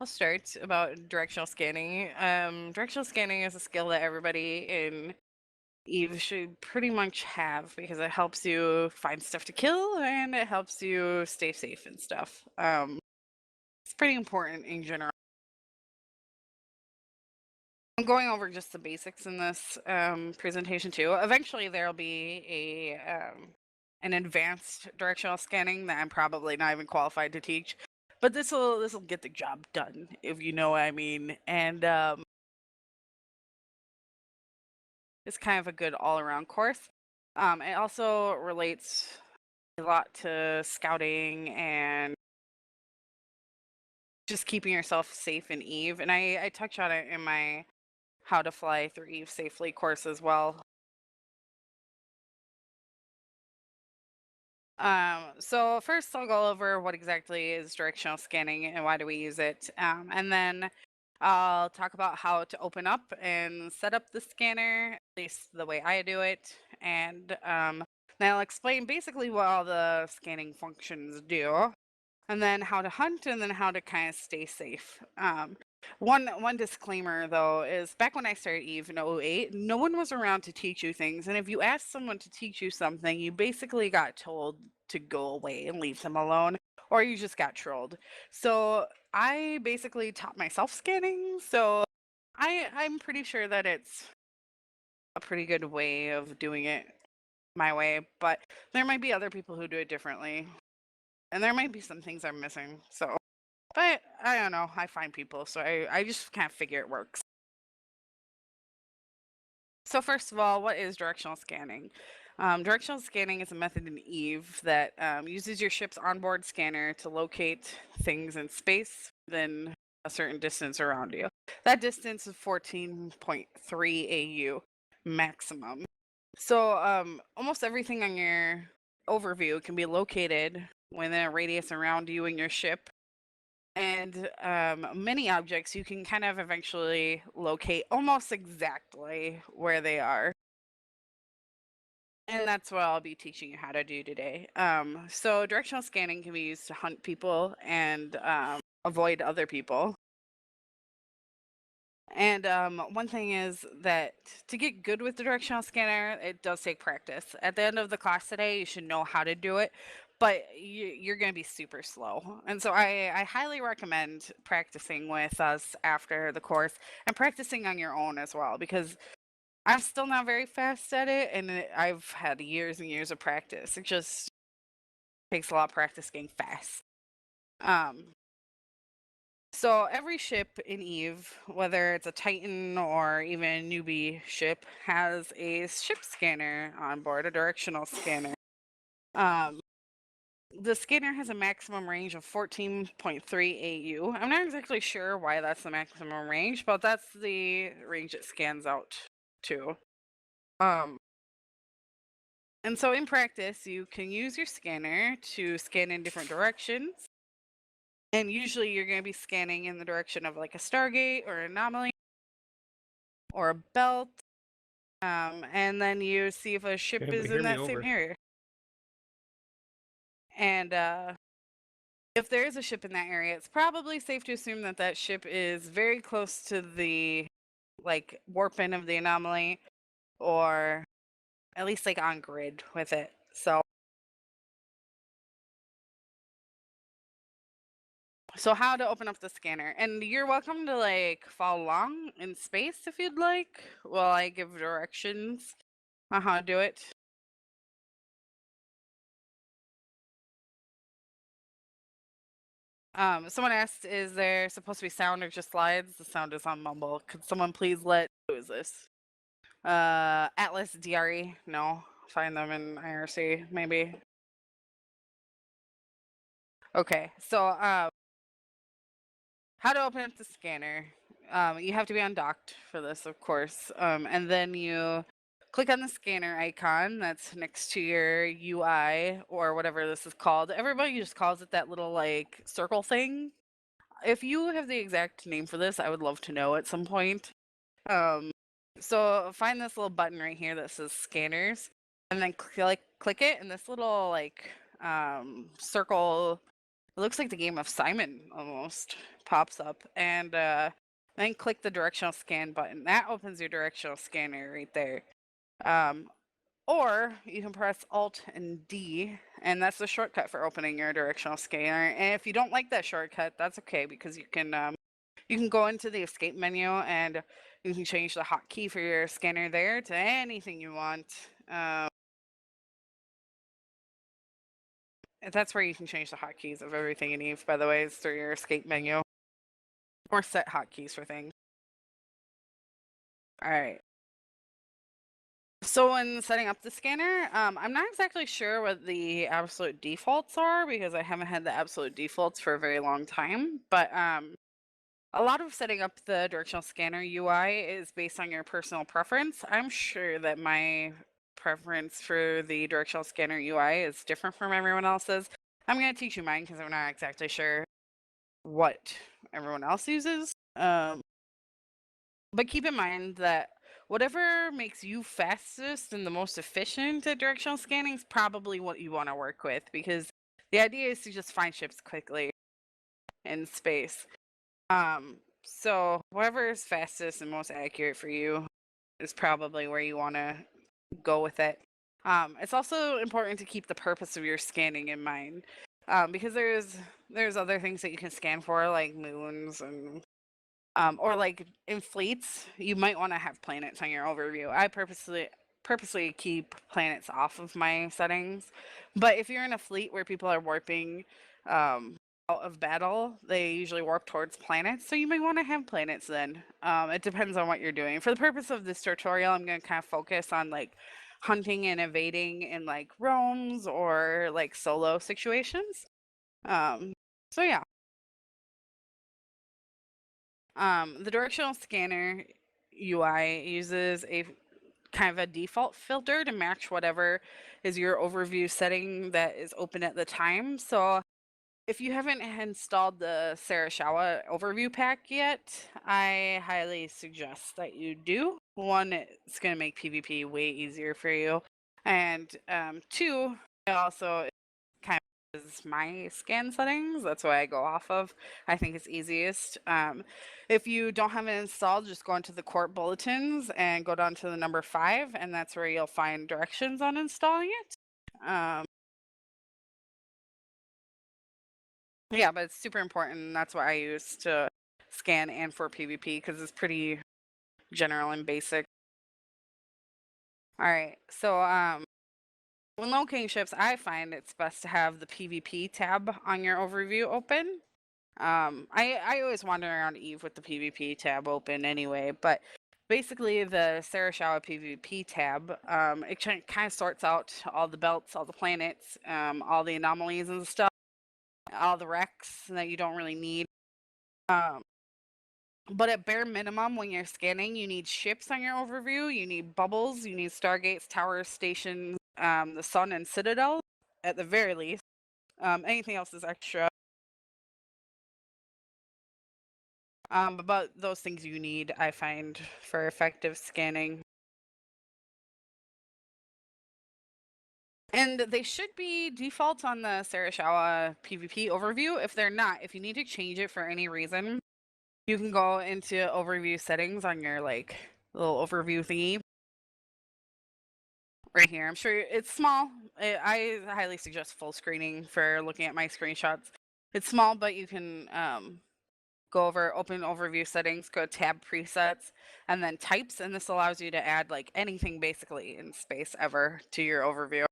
I'll start about directional scanning. Directional scanning is a skill that everybody in Eve should pretty much have because it helps you find stuff to kill and it helps you stay safe and stuff. It's pretty important in general. I'm going over just the basics in this presentation too. Eventually, there'll be an advanced directional scanning that I'm probably not even qualified to teach, but this will get the job done, if you know what I mean. And it's kind of a good all around course. It also relates a lot to scouting and just keeping yourself safe in Eve. And I touch on it in my How to Fly Through Eve Safely course as well. So first I'll go over what exactly is directional scanning and why do we use it. And then I'll talk about how to open up and set up the scanner, at least the way I do it. And then I'll explain basically what all the scanning functions do. And then how to hunt, and then how to kind of stay safe. One disclaimer though is back when I started Eve in '08, no one was around to teach you things, and if you asked someone to teach you something, you basically got told to go away and leave them alone, or you just got trolled. So I basically taught myself scanning. So I'm pretty sure that it's a pretty good way of doing it my way, but there might be other people who do it differently. And there might be some things I'm missing. So, but I don't know. I find people, so I just kind of figure it works. So first of all, what is directional scanning? Directional scanning is a method in Eve that uses your ship's onboard scanner to locate things in space within a certain distance around you. That distance is 14.3 AU maximum. So almost everything on your overview can be located within a radius around you and your ship. And many objects you can kind of eventually locate almost exactly where they are. And that's what I'll be teaching you how to do today. So directional scanning can be used to hunt people and avoid other people. And one thing is that to get good with the directional scanner, it does take practice. At the end of the class today, you should know how to do it, but you're going to be super slow. And so I highly recommend practicing with us after the course and practicing on your own as well, because I'm still not very fast at it, and I've had years and years of practice. It just takes a lot of practice getting fast. Um, So every ship in Eve, whether it's a Titan or even a newbie ship, has a ship scanner on board, a directional scanner. Um, the scanner has a maximum range of 14.3 AU. I'm not exactly sure why that's the maximum range, but that's the range it scans out to. Um, and so in practice, you can use your scanner to scan in different directions. And usually you're going to be scanning in the direction of like a Stargate or anomaly or a belt. And then you see if a ship is in that same area. And if there is a ship in that area, it's probably safe to assume that that ship is very close to the like warp in of the anomaly, or at least like on grid with it. So how to open up the scanner, and you're welcome to like follow along in space if you'd like while I give directions on how to do it. Someone asked, is there supposed to be sound or just slides? The sound is on mumble. Could someone please who is this? Atlas DRE? No. Find them in IRC, maybe. Okay, so, how to open up the scanner. You have to be undocked for this, of course. And then you click on the scanner icon that's next to your UI or whatever this is called. Everybody just calls it that little like circle thing. If you have the exact name for this, I would love to know at some point. So find this little button right here that says scanners, and then click it, and this little like circle it looks like the game of Simon almost pops up, and then click the directional scan button. That opens your directional scanner right there. Um, or you can press Alt and D, and that's the shortcut for opening your directional scanner. And if you don't like that shortcut, that's okay, because you can go into the escape menu and you can change the hotkey for your scanner there to anything you want. That's where you can change the hotkeys of everything in Eve, by the way, is through your escape menu, or set hotkeys for things. All right. So when setting up the scanner, I'm not exactly sure what the absolute defaults are, because I haven't had the absolute defaults for a very long time. But a lot of setting up the directional scanner UI is based on your personal preference. I'm sure that my preference for the directional scanner UI is different from everyone else's. I'm going to teach you mine because I'm not exactly sure what everyone else uses. But keep in mind that whatever makes you fastest and the most efficient at directional scanning is probably what you want to work with, because the idea is to just find ships quickly in space. So whatever is fastest and most accurate for you is probably where you want to go with it. It's also important to keep the purpose of your scanning in mind, because there's other things that you can scan for, like moons and or like in fleets, you might want to have planets on your overview. I purposely keep planets off of my settings, but if you're in a fleet where people are warping out of battle, they usually warp towards planets, so you may want to have planets then. It depends on what you're doing. For the purpose of this tutorial, I'm going to kind of focus on like hunting and evading in like roams or like solo situations. So yeah. The directional scanner UI uses a kind of a default filter to match whatever is your overview setting that is open at the time. So if you haven't installed the Sarashawa overview pack yet, I highly suggest that you do. One, it's going to make PvP way easier for you. And two, it also kind of is my scan settings. That's what I go off of. I think it's easiest. If you don't have it installed, just go into the court bulletins and go down to the number 5, and that's where you'll find directions on installing it. Yeah, but it's super important. That's what I use to scan and for PvP, because it's pretty general and basic. All right, so when locating ships, I find it's best to have the PvP tab on your overview open. I always wander around Eve with the PvP tab open anyway, but basically the Sarashawa PvP tab, it kind of sorts out all the belts, all the planets, all the anomalies and stuff, all the wrecks that you don't really need. But at bare minimum, when you're scanning, you need ships on your overview, you need bubbles, you need stargates, towers, stations, the sun, and citadel at the very least. Anything else is extra. But those things you need, I find, for effective scanning. And they should be default on the Sarashawa PvP overview. If they're not, if you need to change it for any reason, you can go into overview settings on your like little overview thingy right here. I'm sure it's small. I highly suggest full screening for looking at my screenshots. It's small, but you can go over open overview settings, go tab presets, and then types, and this allows you to add like anything basically in space ever to your overview.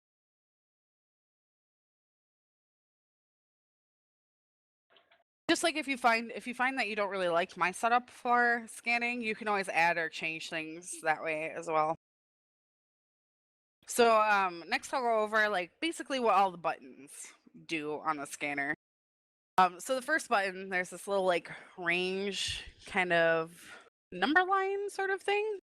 Just like if you find that you don't really like my setup for scanning, you can always add or change things that way as well. So next I'll go over like basically what all the buttons do on the scanner. So the first button, there's this little like range kind of number line sort of thing.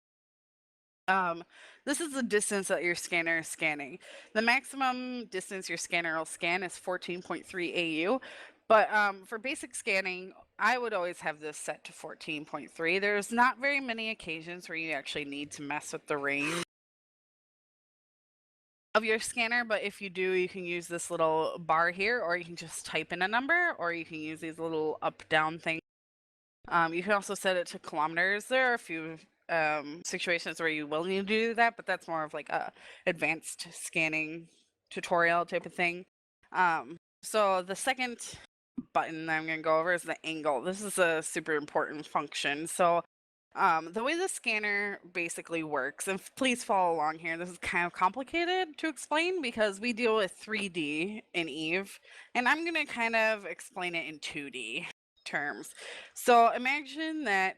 This is the distance that your scanner is scanning. The maximum distance your scanner will scan is 14.3 AU. But for basic scanning, I would always have this set to 14.3. There's not very many occasions where you actually need to mess with the range. of your scanner, but if you do, you can use this little bar here, or you can just type in a number, or you can use these little up-down things. You can also set it to kilometers. There are a few situations where you will need to do that, but that's more of like a advanced scanning tutorial type of thing. So the second button that I'm going to go over is the angle. This is a super important function. So the way the scanner basically works, and please follow along here, this is kind of complicated to explain because we deal with 3D in Eve, and I'm going to kind of explain it in 2D terms. So imagine that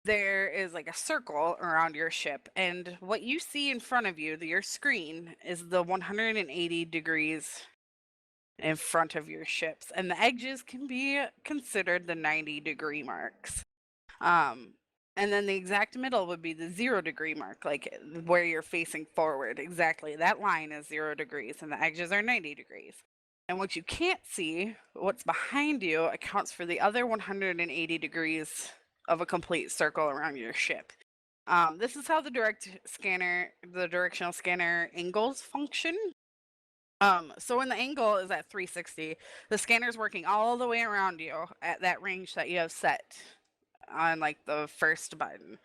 there is like a circle around your ship, and what you see in front of you, your screen, is the 180 degrees in front of your ships, and the edges can be considered the 90-degree marks. Um, and then the exact middle would be the 0-degree mark, like where you're facing forward. Exactly. That line is 0 degrees and the edges are 90 degrees. And what you can't see, what's behind you, accounts for the other 180 degrees of a complete circle around your ship. This is how the directional scanner angles function. So when the angle is at 360, the scanner's working all the way around you at that range that you have set on like the first button.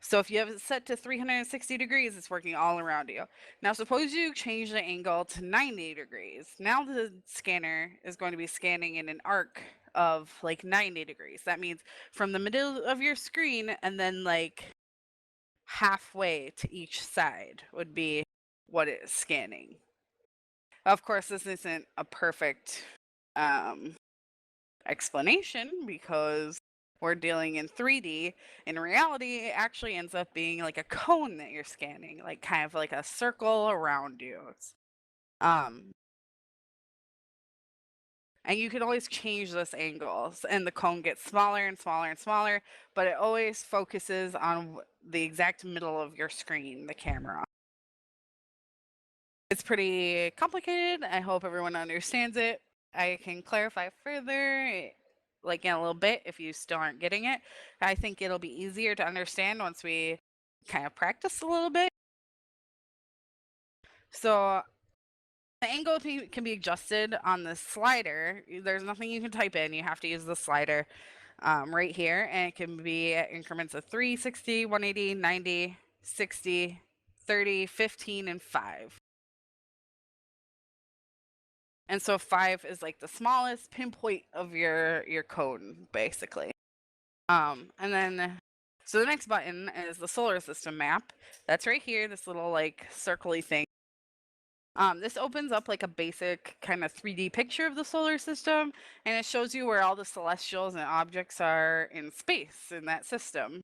So if you have it set to 360 degrees, it's working all around you. Now suppose you change the angle to 90 degrees. Now the scanner is going to be scanning in an arc of like 90 degrees. That means from the middle of your screen and then like halfway to each side would be what it is scanning. Of course, this isn't a perfect explanation because we're dealing in 3D. In reality, it actually ends up being like a cone that you're scanning, like kind of like a circle around you. Um, and you can always change this angles, and the cone gets smaller and smaller and smaller, but it always focuses on the exact middle of your screen, the camera. It's pretty complicated. I hope everyone understands it. I can clarify further like in a little bit if you still aren't getting it. I think it'll be easier to understand once we kind of practice a little bit. So the angle can be adjusted on the slider. There's nothing you can type in. You have to use the slider right here, and it can be at increments of 360, 180, 90, 60, 30, 15, and 5. And so 5 is like the smallest pinpoint of your cone, basically. And then, so the next button is the solar system map. That's right here, this little like circly thing. This opens up like a basic kind of 3D picture of the solar system, and it shows you where all the celestials and objects are in space in that system.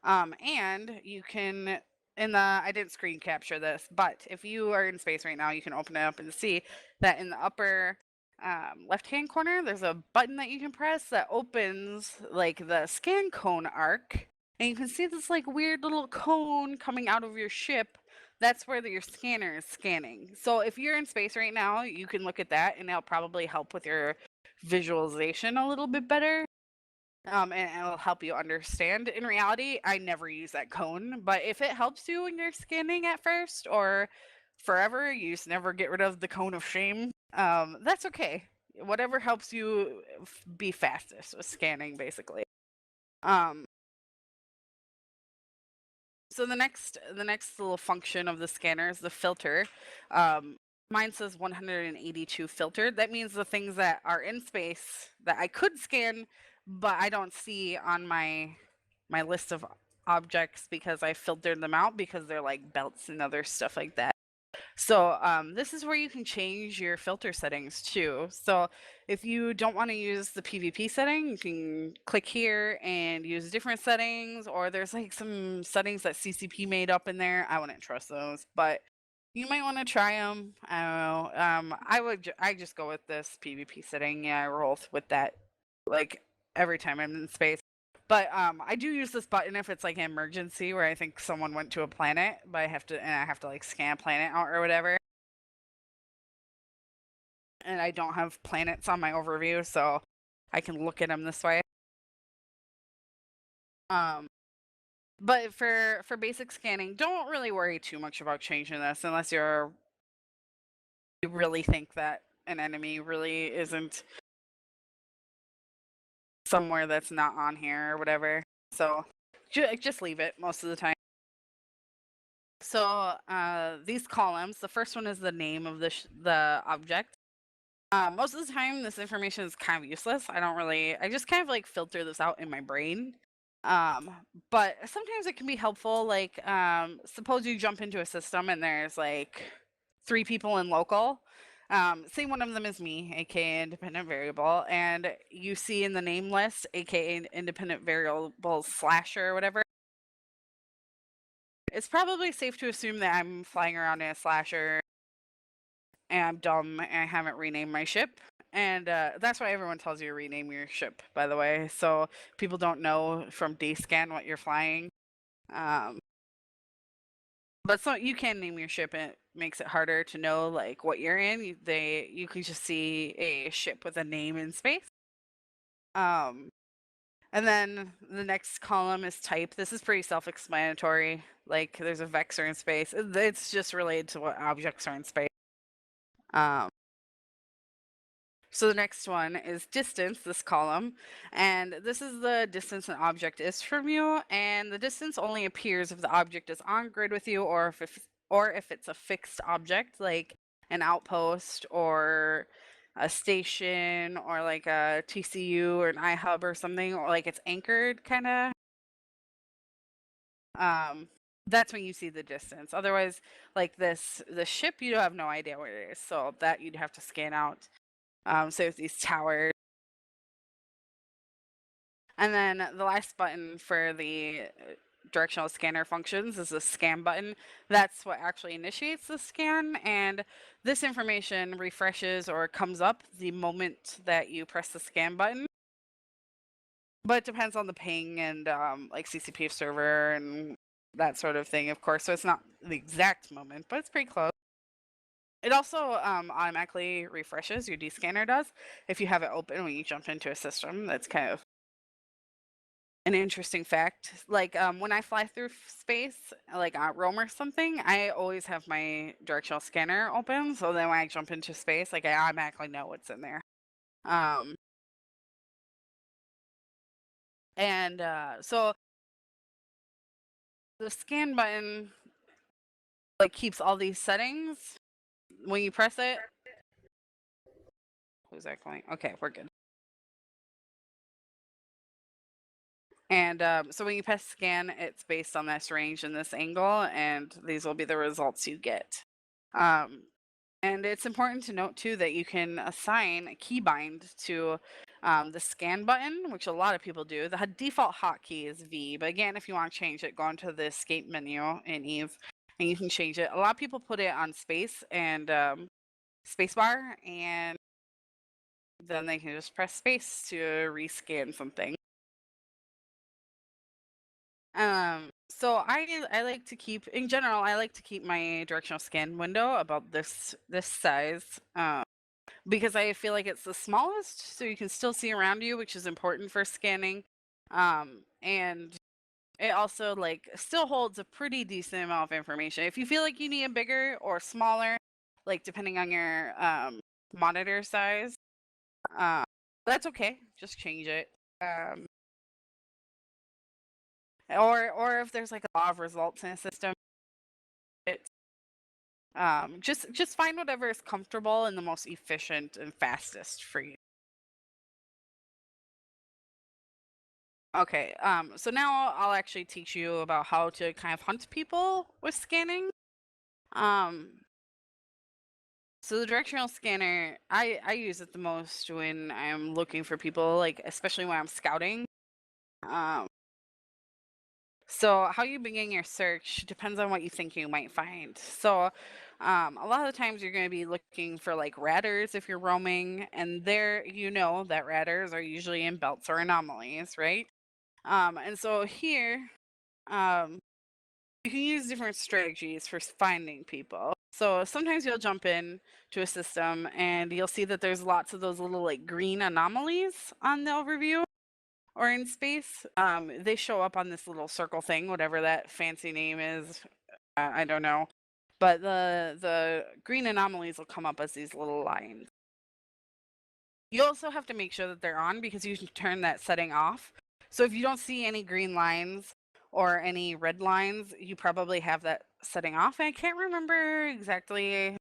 And you can, I didn't screen capture this, but if you are in space right now, you can open it up and see that in the upper left-hand corner, there's a button that you can press that opens like the scan cone arc, and you can see this like weird little cone coming out of your ship. That's where your scanner is scanning. So if you're in space right now, you can look at that, and it'll probably help with your visualization a little bit better. And it'll help you understand. In reality, I never use that cone, but if it helps you when you're scanning at first or forever, you just never get rid of the cone of shame, that's okay. Whatever helps you be fastest with scanning, basically. So the next little function of the scanner is the filter. Mine says 182 filtered. That means the things that are in space that I could scan, but I don't see on my list of objects because I filtered them out because they're like belts and other stuff like that. So this is where you can change your filter settings too. So if you don't want to use the PvP setting, you can click here and use different settings, or there's like some settings that CCP made up in there. I wouldn't trust those, but you might want to try them. I don't know. I just go with this PvP setting. Yeah, I roll with that like every time I'm in space. But I do use this button if it's like an emergency where I think someone went to a planet, but I have to like scan a planet out or whatever. And I don't have planets on my overview, so I can look at them this way. But for basic scanning, don't really worry too much about changing this unless you really think that an enemy really isn't somewhere that's not on here or whatever. So just leave it most of the time. So these columns, the first one is the name of the object. Most of the time, this information is kind of useless. I just kind of like filter this out in my brain. Um, but sometimes it can be helpful. Like, suppose you jump into a system and there's like 3 people in local. Say one of them is me, aka independent variable, and you see in the name list, aka independent variable slasher or whatever. It's probably safe to assume that I'm flying around in a slasher and I'm dumb and I haven't renamed my ship. And that's why everyone tells you to rename your ship, by the way. So people don't know from DSCAN what you're flying. Um, but so you can name your ship. It makes it harder to know like what you're in. You can just see a ship with a name in space. Um, and then the next column is type. This is pretty self-explanatory. Like there's a vector in space. It's just related to what objects are in space. Um, So the next one is distance, this column, and this is the distance an object is from you, and the distance only appears if the object is on grid with you or if it's a fixed object like an outpost or a station or like a TCU or an iHub or something, or like it's anchored kind of. Um, that's when you see the distance. Otherwise, like the ship, you have no idea where it is, so that you'd have to scan out. So with these towers. And then the last button for the directional scanner functions is the scan button. That's what actually initiates the scan, and this information refreshes or comes up the moment that you press the scan button. But it depends on the ping and like CCP server and that sort of thing, of course. So it's not the exact moment, but it's pretty close. It also automatically refreshes, your DSCANner does, if you have it open when you jump into a system. That's kind of an interesting fact. Like when I fly through space, like on Rome or something, I always have my directional scanner open. So then when I jump into space, like I automatically know what's in there. Um, and so the scan button like keeps all these settings. When you press it, who's that going? Okay, we're good. And so when you press scan, it's based on this range and this angle, and these will be the results you get. Um, And it's important to note too that you can assign a keybind to the scan button, which a lot of people do. The default hotkey is V, but again, if you want to change it, go into the escape menu in Eve and you can change it. A lot of people put it on space and spacebar, and then they can just press space to rescan something. So I like to keep, in general, I like to keep my directional scan window about this size. Because I feel like it's the smallest, so you can still see around you, which is important for scanning. And it also like still holds a pretty decent amount of information. If you feel like you need a bigger or smaller, like depending on your monitor size, uh, that's okay. Just change it. Um, or if there's like a lot of results in a system, it just find whatever is comfortable and the most efficient and fastest for you. Okay, so now I'll actually teach you about how to kind of hunt people with scanning. Um, so the directional scanner, I use it the most when I'm looking for people, like especially when I'm scouting. Um, so how you begin your search depends on what you think you might find. So a lot of the times you're going to be looking for like radders if you're roaming, and there you know that radders are usually in belts or anomalies, right? And so here, um, you can use different strategies for finding people. So sometimes you'll jump in to a system and you'll see that there's lots of those little like green anomalies on the overview. or in space, they show up on this little circle thing, whatever that fancy name is. I don't know. But the green anomalies will come up as these little lines. You also have to make sure that they're on because you can turn that setting off. So if you don't see any green lines or any red lines, you probably have that setting off. And I can't remember exactly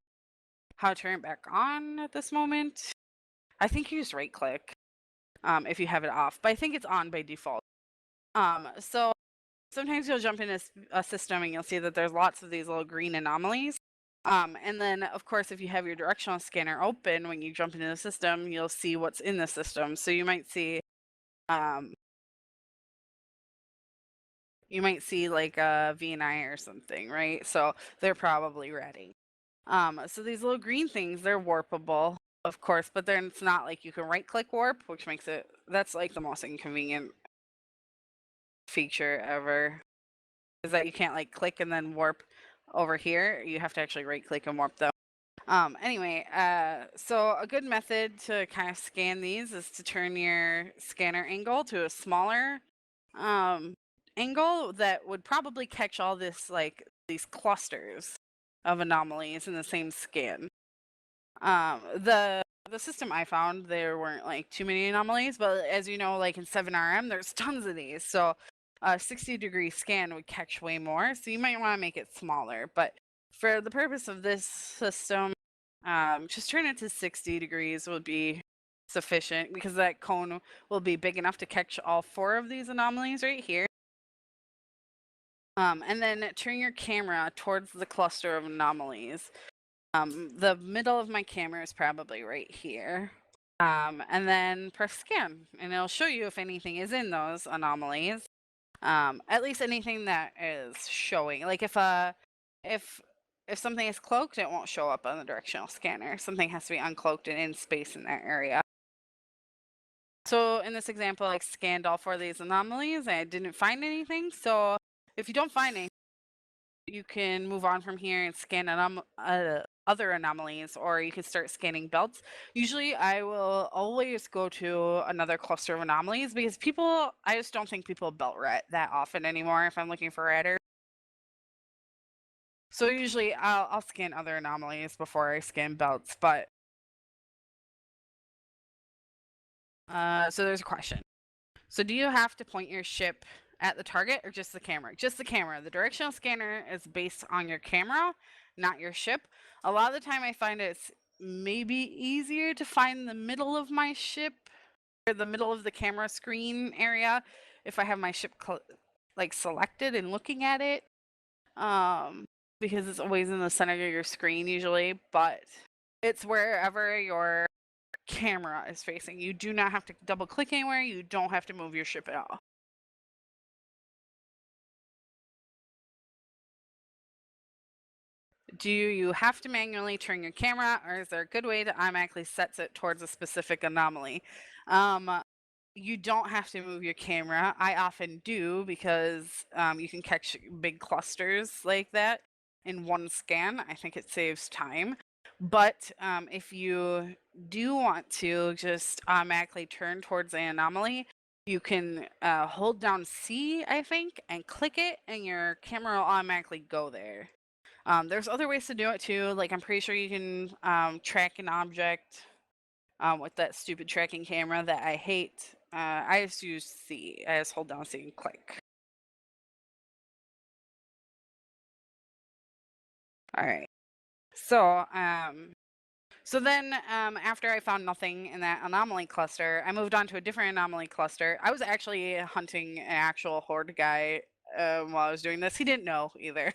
how to turn it back on at this moment. I think you just right click if you have it off, but I think it's on by default. So sometimes you'll jump in a system and you'll see that there's lots of these little green anomalies. And then, of course, if you have your directional scanner open when you jump into the system, you'll see what's in the system. So um, you might see like a VNI or something, right? So they're probably ready. So these little green things, they're warpable, of course, but then it's not like you can right click warp, which makes that's like the most inconvenient feature ever. Is that you can't like click and then warp over here. You have to actually right click and warp them. Anyway, so a good method to kind of scan these is to turn your scanner angle to a smaller angle that would probably catch all these clusters of anomalies in the same scan. The system I found, there weren't like too many anomalies, but as you know, like in 7RM, there's tons of these. So a 60-degree scan would catch way more. So you might want to make it smaller. But for the purpose of this system, just turn it to 60 degrees would be sufficient because that cone will be big enough to catch all 4 of these anomalies right here. And then turn your camera towards the cluster of anomalies. The middle of my camera is probably right here. And then press scan, and it'll show you if anything is in those anomalies. At least anything that is showing. Like if something is cloaked, it won't show up on the directional scanner. Something has to be uncloaked and in space in that area. So in this example, I scanned all 4 of these anomalies and I didn't find anything. So if you don't find anything, you can move on from here and scan other anomalies, or you can start scanning belts. Usually I will always go to another cluster of anomalies because I just don't think people belt rat that often anymore if I'm looking for ratters. So usually I'll scan other anomalies before I scan belts, but so there's a question. So do you have to point your ship at the target or just the camera? Just the camera. The directional scanner is based on your camera, not your ship. A lot of the time I find it's maybe easier to find the middle of my ship or the middle of the camera screen area if I have my ship like selected and looking at it. Because it's always in the center of your screen usually, but it's wherever your camera is facing. You do not have to double click anywhere. You don't have to move your ship at all. Do you have to manually turn your camera, or is there a good way to automatically set it towards a specific anomaly? You don't have to move your camera. I often do because you can catch big clusters like that in one scan. I think it saves time. But if you do want to just automatically turn towards an anomaly, you can hold down C, I think, and click it, and your camera will automatically go there. There's other ways to do it too. Like I'm pretty sure you can track an object with that stupid tracking camera that I hate. I just use C. I just hold down C and click. All right. So then after I found nothing in that anomaly cluster, I moved on to a different anomaly cluster. I was actually hunting an actual Horde guy while I was doing this. He didn't know either.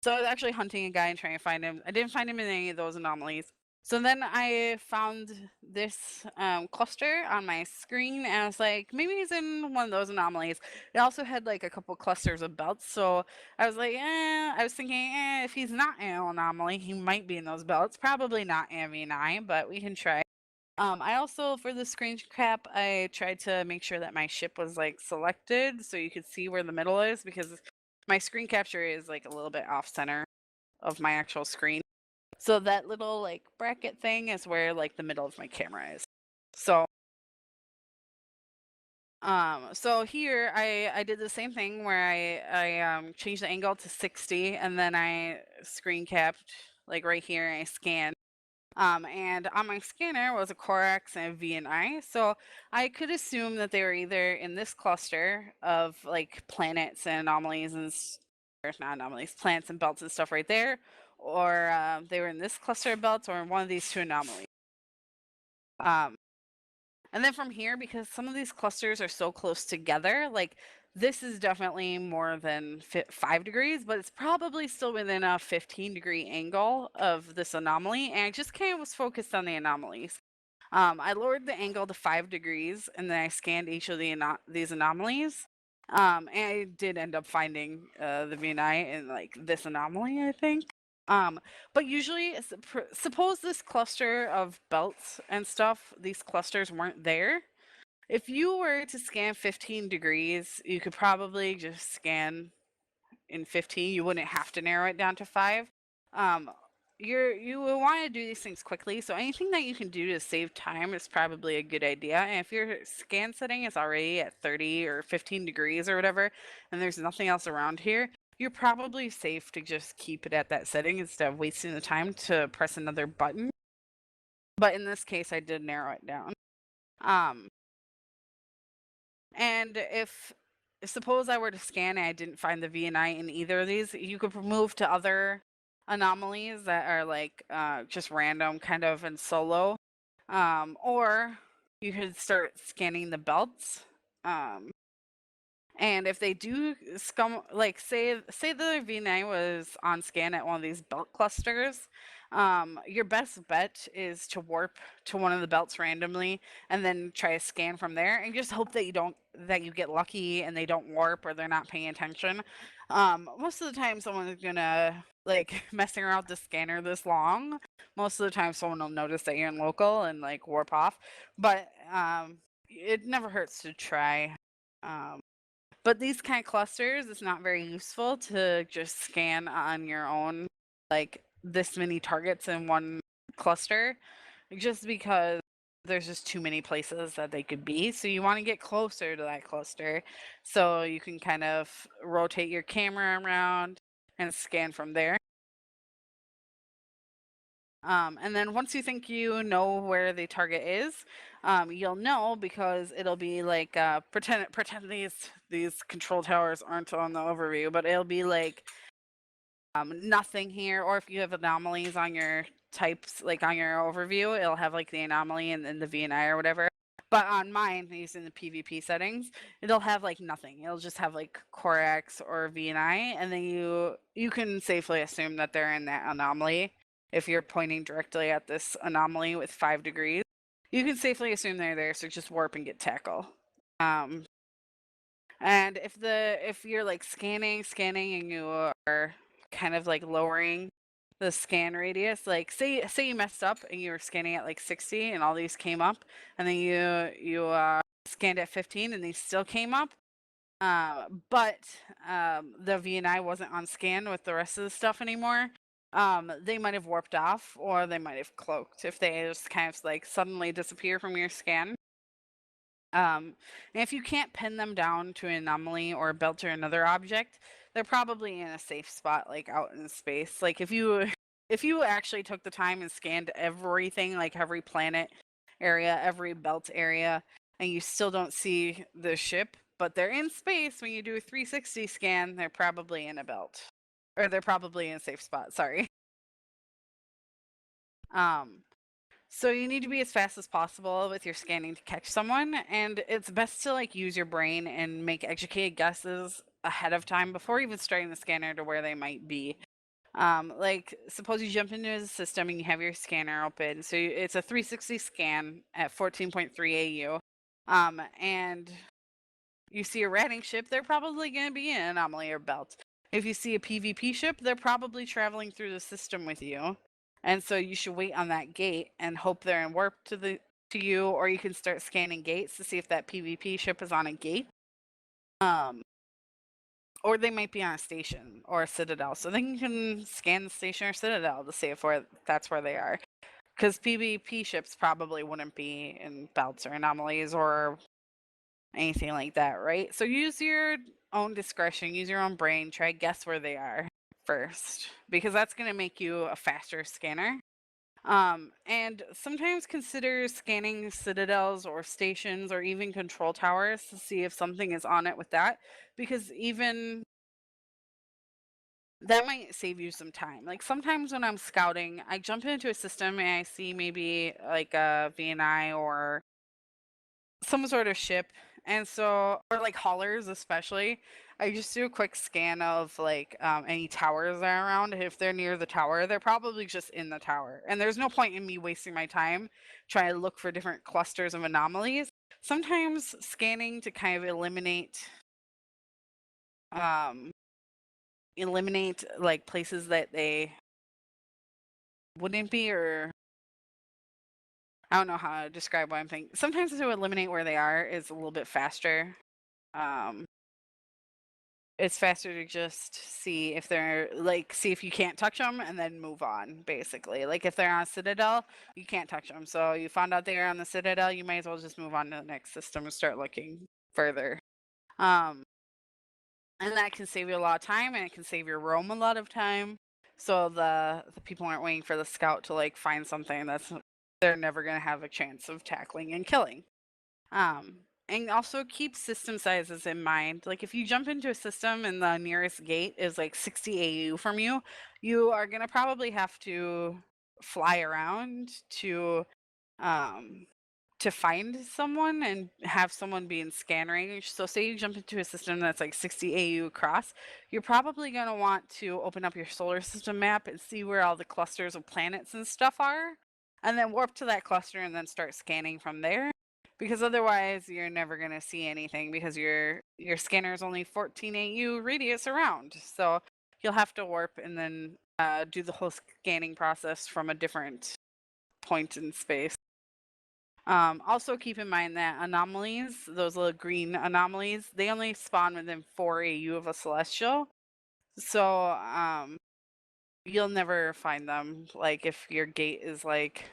So I was actually hunting a guy and trying to find him. I didn't find him in any of those anomalies. So then I found this cluster on my screen, and I was like, maybe he's in one of those anomalies. It also had like a couple clusters of belts, so I was like, I was thinking, if he's not in an anomaly, he might be in those belts. Probably not MV9, but we can try. I also, for the screen cap, I tried to make sure that my ship was like selected so you could see where the middle is, because my screen capture is like a little bit off center of my actual screen. So that little like bracket thing is where like the middle of my camera is. So So here I did the same thing where I changed the angle to 60 and then I screen capped like right here and I scanned. And on my scanner was a Corax and a VNI. So I could assume that they were either in this cluster of like planets and anomalies or not anomalies, planets and belts and stuff right there, or they were in this cluster of belts or in one of these two anomalies. Um, and then from here, because some of these clusters are so close together, like this is definitely more than 5 degrees, but it's probably still within a 15-degree angle of this anomaly. And I just kind of was focused on the anomalies. I lowered the angle to 5 degrees and then I scanned each of these anomalies. And I did end up finding the VNI in like this anomaly, I think. But usually, suppose this cluster of belts and stuff, these clusters weren't there. If you were to scan 15 degrees, you could probably just scan in 15. You wouldn't have to narrow it down to 5. Um, you will want to do these things quickly, so anything that you can do to save time is probably a good idea. And if your scan setting is already at 30 or 15 degrees or whatever, and there's nothing else around here, you're probably safe to just keep it at that setting instead of wasting the time to press another button. But in this case, I did narrow it down. Um, and if suppose I were to scan and I didn't find the VNI in either of these, you could move to other anomalies that are like just random kind of and solo. Or you could start scanning the belts. And if they do scum, like say the V9 was on scan at one of these belt clusters, your best bet is to warp to one of the belts randomly and then try to scan from there and just hope that you get lucky and they don't warp or they're not paying attention. Most of the time someone is gonna like messing around with the scanner this long. Most of the time someone will notice that you're in local and like warp off. But it never hurts to try. Um, but these kind of clusters, it's not very useful to just scan on your own, like this many targets in one cluster, just because there's just too many places that they could be. So you want to get closer to that cluster so you can kind of rotate your camera around and scan from there. And then once you think you know where the target is, you'll know because it'll be like pretend these control towers aren't on the overview, but it'll be like nothing here. Or if you have anomalies on your types, like on your overview, it'll have like the anomaly and then the VNI or whatever. But on mine, using the PvP settings, it'll have like nothing. It'll just have like Corax or VNI, and then you can safely assume that they're in that anomaly. If you're pointing directly at this anomaly with 5 degrees, you can safely assume they're there. So just warp and get tackle. And if you're like scanning and you are kind of like lowering the scan radius, like say you messed up and you were scanning at like 60 and all these came up, and then you scanned at 15 and these still came up, but the VNI wasn't on scan with the rest of the stuff anymore. They might have warped off or they might have cloaked if they just kind of like suddenly disappear from your scan. And if you can't pin them down to an anomaly or a belt or another object, they're probably in a safe spot, like out in space. Like if you if you actually took the time and scanned everything, like every planet area, every belt area, and you still don't see the ship, but they're in space when you do a 360 scan, they're probably in a belt. Or they're probably in a safe spot, sorry. Um, So you need to be as fast as possible with your scanning to catch someone, and it's best to like use your brain and make educated guesses ahead of time before even starting the scanner to where they might be. Like suppose you jump into the system and you have your scanner open. So it's a 360 scan at 14.3 AU. And you see a ratting ship, they're probably going to be in anomaly or belt. If you see a PvP ship, they're probably traveling through the system with you. And so you should wait on that gate and hope they're in warp to you, or you can start scanning gates to see if that PvP ship is on a gate. Or they might be on a station or a citadel. So then you can scan the station or citadel to see if that's where they are. Because PvP ships probably wouldn't be in belts or anomalies or anything like that, right? So use your own discretion, use your own brain, try to guess where they are first, because that's going to make you a faster scanner. And sometimes consider scanning citadels or stations or even control towers to see if something is on it with that, because even that might save you some time. Like sometimes when I'm scouting, I jump into a system and I see maybe like a VNI or some sort of ship. And so, or like haulers, especially, I just do a quick scan of like any towers that are around. If they're near the tower, they're probably just in the tower. And there's no point in me wasting my time trying to look for different clusters of anomalies. Sometimes scanning to kind of um, eliminate like places that they wouldn't be, or I don't know how to describe what I'm thinking. Sometimes to eliminate where they are is a little bit faster. Um, it's faster to just see if they're like see if you can't touch them and then move on. Basically, like if they're on a citadel, you can't touch them. So you found out they were on the citadel, you might as well just move on to the next system and start looking further. Um, and that can save you a lot of time, and it can save your roam a lot of time. So the people aren't waiting for the scout to like find something that's they're never going to have a chance of tackling and killing. Um, and also keep system sizes in mind. Like if you jump into a system and the nearest gate is like 60 AU from you, you are going to probably have to fly around um to find someone and have someone be in scan range. So say you jump into a system that's like 60 AU across, you're probably going to want to open up your solar system map and see where all the clusters of planets and stuff are, and then warp to that cluster and then start scanning from there. Because otherwise you're never going to see anything because your scanner is only 14 AU radius around. So you'll have to warp and then do the whole scanning process from a different point in space. Also keep in mind that anomalies, those little green anomalies, they only spawn within 4 AU of a celestial. So you'll never find them like if your gate is like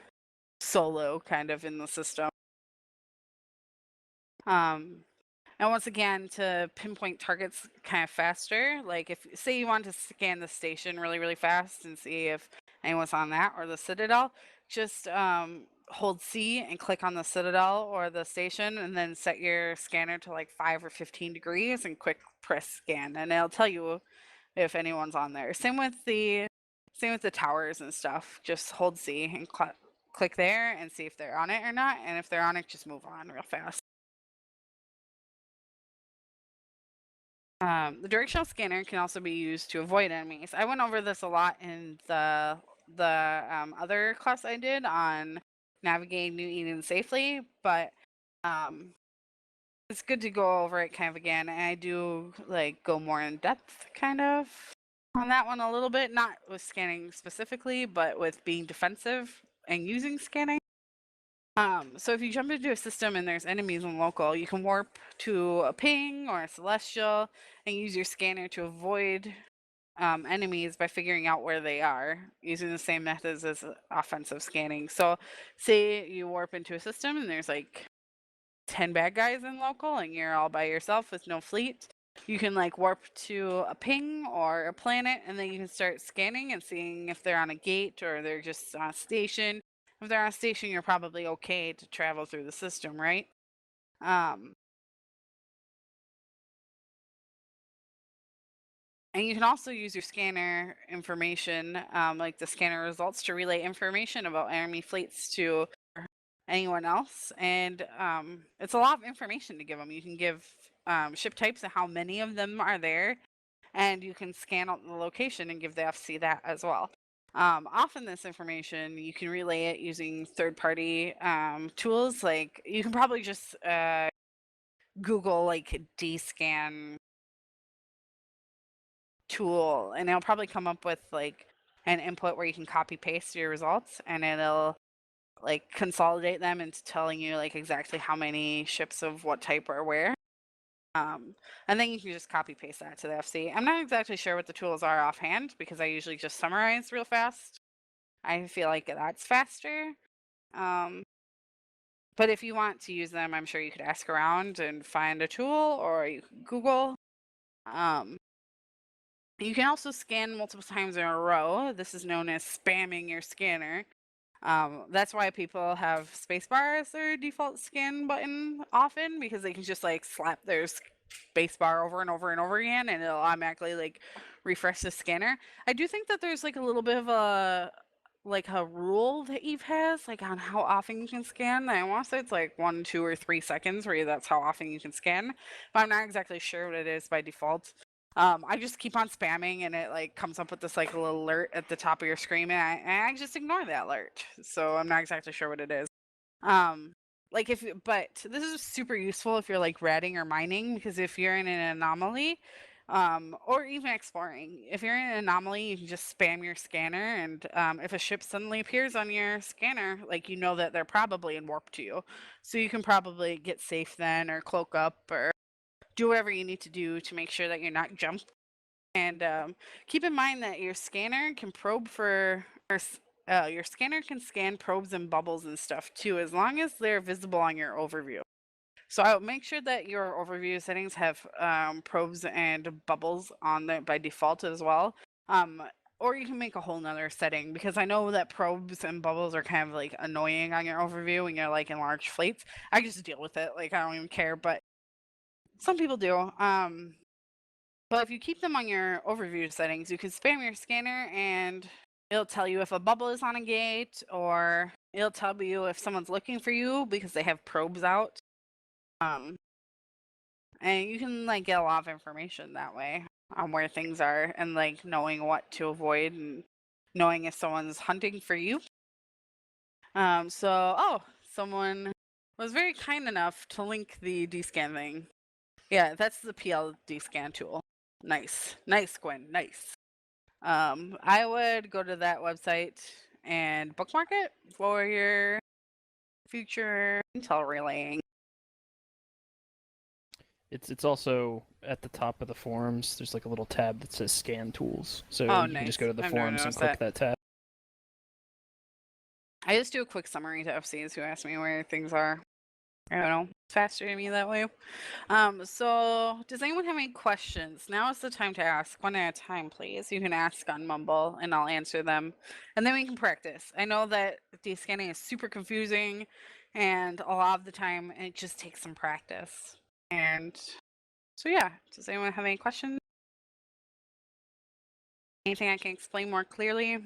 solo kind of in the system. Um and once again, to pinpoint targets kind of faster, like if say you want to scan the station really, really fast and see if anyone's on that or the citadel, just hold C and click on the citadel or the station, and then set your scanner to like 5 or 15 degrees and quick press scan, and it'll tell you if anyone's on there. Same with the towers and stuff. Just hold C and click there and see if they're on it or not, and if they're on it, just move on real fast. The directional scanner can also be used to avoid enemies. I went over this a lot in the other class I did on navigating New Eden safely, but it's good to go over it kind of again. And I do like go more in depth kind of on that one a little bit, not with scanning specifically, but with being defensive and using scanning. So if you jump into a system and there's enemies in local, you can warp to a ping or a celestial and use your scanner to avoid enemies by figuring out where they are using the same methods as offensive scanning. So say you warp into a system and there's like 10 bad guys in local and you're all by yourself with no fleet. You can like warp to a ping or a planet, and then you can start scanning and seeing if they're on a gate or they're just on a station. If they're on a station, you're probably okay to travel through the system, right? Um, and you can also use your scanner information, like the scanner results, to relay information about enemy fleets to anyone else. And it's a lot of information to give them. You can give ship types and how many of them are there, and you can scan out the location and give the FC that as well. Often this information, you can relay it using third-party tools. Like you can probably just Google like DSCAN tool, and it'll probably come up with like an input where you can copy paste your results, and it'll like consolidate them into telling you like exactly how many ships of what type are where. And then you can just copy paste that to the FC. I'm not exactly sure what the tools are offhand because I usually just summarize real fast. I feel like that's faster. Um, But if you want to use them, I'm sure you could ask around and find a tool, or you can Google. Um, you can also scan multiple times in a row. This is known as spamming your scanner. That's why people have spacebar as their default scan button often, because they can just like slap their spacebar over and over and over again, and it'll automatically like refresh the scanner. I do think that there's like a little bit of a rule that Eve has, like on how often you can scan. I want to say it's like 1, 2, or 3 seconds, where that's how often you can scan, but I'm not exactly sure what it is by default. I just keep on spamming, and it like comes up with this like little alert at the top of your screen, and I just ignore that alert. So I'm not exactly sure what it is. Um, but this is super useful if you're like ratting or mining, because if you're in an anomaly, or even exploring, if you're in an anomaly, you can just spam your scanner, and if a ship suddenly appears on your scanner, like you know that they're probably in warp to you, so you can probably get safe then, or cloak up, or do whatever you need to do to make sure that you're not jumped. And keep in mind that your scanner can probe for, your scanner can scan probes and bubbles and stuff too, as long as they're visible on your overview. So I'll make sure that your overview settings have probes and bubbles on there by default as well. Or you can make a whole nother setting, because I know that probes and bubbles are kind of like annoying on your overview when you're like in large fleets. I just deal with it, like I don't even care, but some people do. But if you keep them on your overview settings, you can spam your scanner, and it'll tell you if a bubble is on a gate, or it'll tell you if someone's looking for you because they have probes out. And you can like get a lot of information that way on where things are, and like knowing what to avoid, and knowing if someone's hunting for you. Someone was very kind enough to link the DSCAN thing. Yeah, that's the PL DSCAN tool. Nice. Nice, Gwen. Nice. I would go to that website and bookmark it for your future intel relaying. It's also at the top of the forums. There's like a little tab that says Scan Tools, so Oh, you can just go to the I've never forums and noticed click that tab. I just do a quick summary to FCs who ask me where things are. I don't know. It's faster to me that way. So does anyone have any questions? Now is the time to ask, one at a time, please. You can ask on Mumble and I'll answer them. And then we can practice. I know that DSCANing is super confusing, and a lot of the time it just takes some practice. And so yeah, does anyone have any questions? Anything I can explain more clearly?